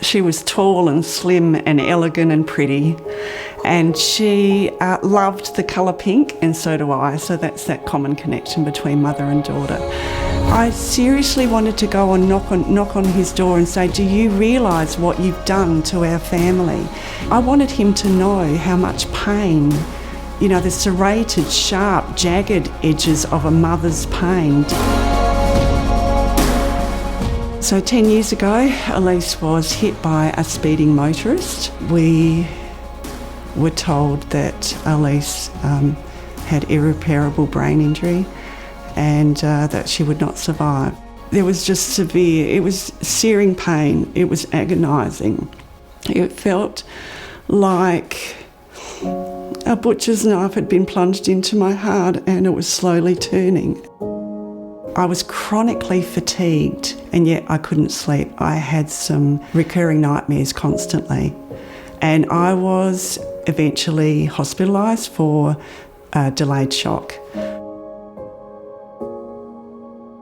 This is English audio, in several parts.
She was tall and slim and elegant and pretty, and she loved the colour pink, and so do I, so that's that common connection between mother and daughter. I seriously wanted to go and knock on his door and say, do you realise what you've done to our family? I wanted him to know how much pain, you know, the serrated, sharp, jagged edges of a mother's pain. So 10 years ago, Elise was hit by a speeding motorist. We were told that Elise had irreparable brain injury and that she would not survive. There was just severe, it was searing pain, it was agonising. It felt like a butcher's knife had been plunged into my heart and it was slowly turning. I was chronically fatigued and yet I couldn't sleep. I had some recurring nightmares constantly, and I was eventually hospitalised for delayed shock.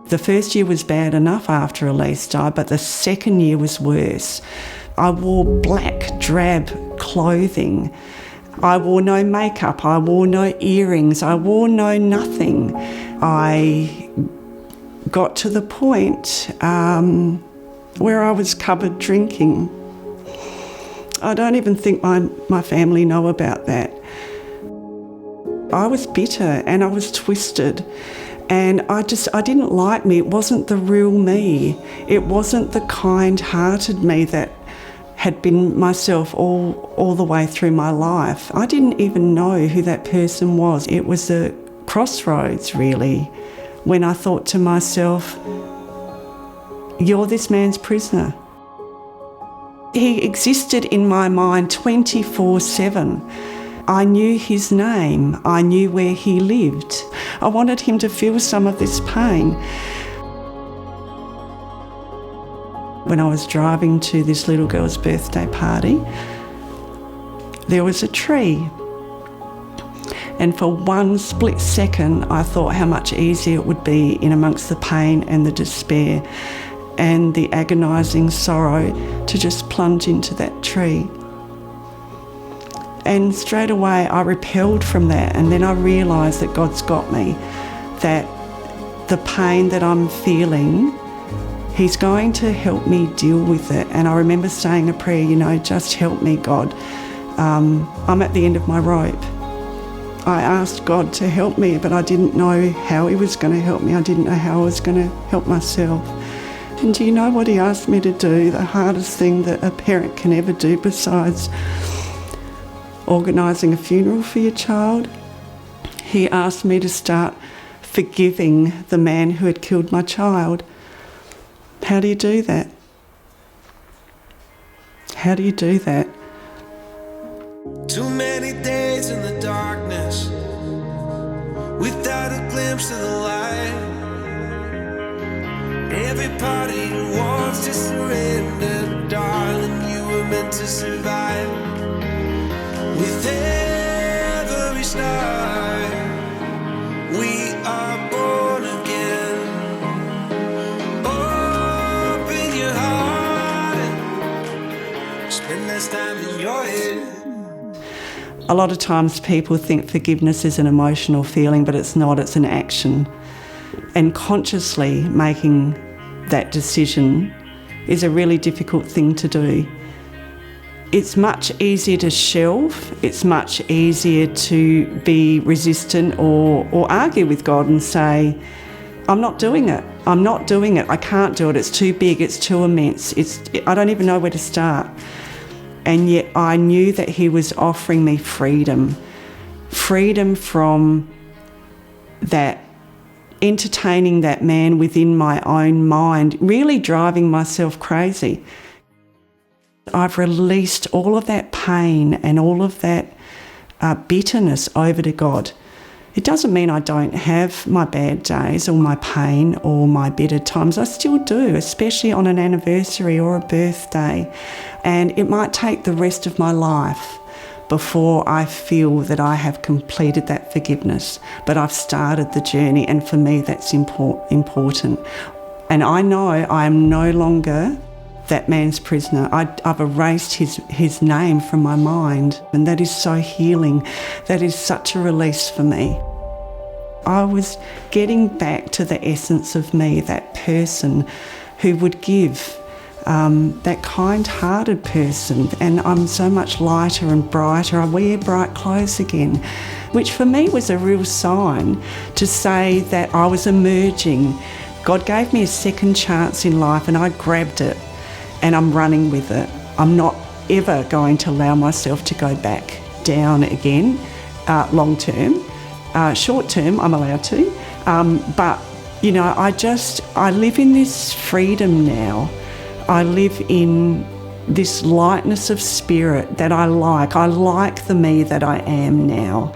The first year was bad enough after Elise died, but the second year was worse. I wore black, drab clothing. I wore no makeup, I wore no earrings, I wore no nothing. I got to the point where I was cupboard drinking. I don't even think my family know about that. I was bitter and I was twisted, and I didn't like me. It wasn't the real me. It wasn't the kind-hearted me that had been myself all the way through my life. I didn't even know who that person was. It was a crossroads, really, when I thought to myself, you're this man's prisoner. He existed in my mind 24/7. I knew his name. I knew where he lived. I wanted him to feel some of this pain. When I was driving to this little girl's birthday party, there was a tree. And for one split second, I thought how much easier it would be in amongst the pain and the despair and the agonising sorrow to just plunge into that tree. And straight away I repelled from that, and then I realised that God's got me, that the pain that I'm feeling, He's going to help me deal with it. And I remember saying a prayer, you know, just help me, God. I'm at the end of my rope. I asked God to help me, but I didn't know how He was going to help me. I didn't know how I was going to help myself. And do you know what He asked me to do? The hardest thing that a parent can ever do besides organising a funeral for your child? He asked me to start forgiving the man who had killed my child. How do you do that? How do you do that? Too many days in the darkness without a glimpse of the light. Everybody wants to surrender, darling, you were meant to survive. With every start, we are born again. Open your heart and spend less time in your head. A lot of times people think forgiveness is an emotional feeling, but it's not, it's an action. And consciously making that decision is a really difficult thing to do. It's much easier to shelve, it's much easier to be resistant or argue with God and say, I'm not doing it, I can't do it, it's too big, it's too immense, I don't even know where to start. And yet I knew that He was offering me freedom from that, entertaining that man within my own mind, really driving myself crazy. I've released all of that pain and all of that bitterness over to God. It doesn't mean I don't have my bad days or my pain or my bitter times. I still do, especially on an anniversary or a birthday. And it might take the rest of my life before I feel that I have completed that forgiveness. But I've started the journey, and for me that's important. And I know I am no longer that man's prisoner. I've erased his name from my mind, and that is so healing. That is such a release for me. I was getting back to the essence of me, that person who would give, that kind-hearted person, and I'm so much lighter and brighter. I wear bright clothes again, which for me was a real sign to say that I was emerging. God gave me a second chance in life and I grabbed it and I'm running with it. I'm not ever going to allow myself to go back down again, long term. Short term, I'm allowed to. But, you know, I live in this freedom now. I live in this lightness of spirit that I like. I like the me that I am now.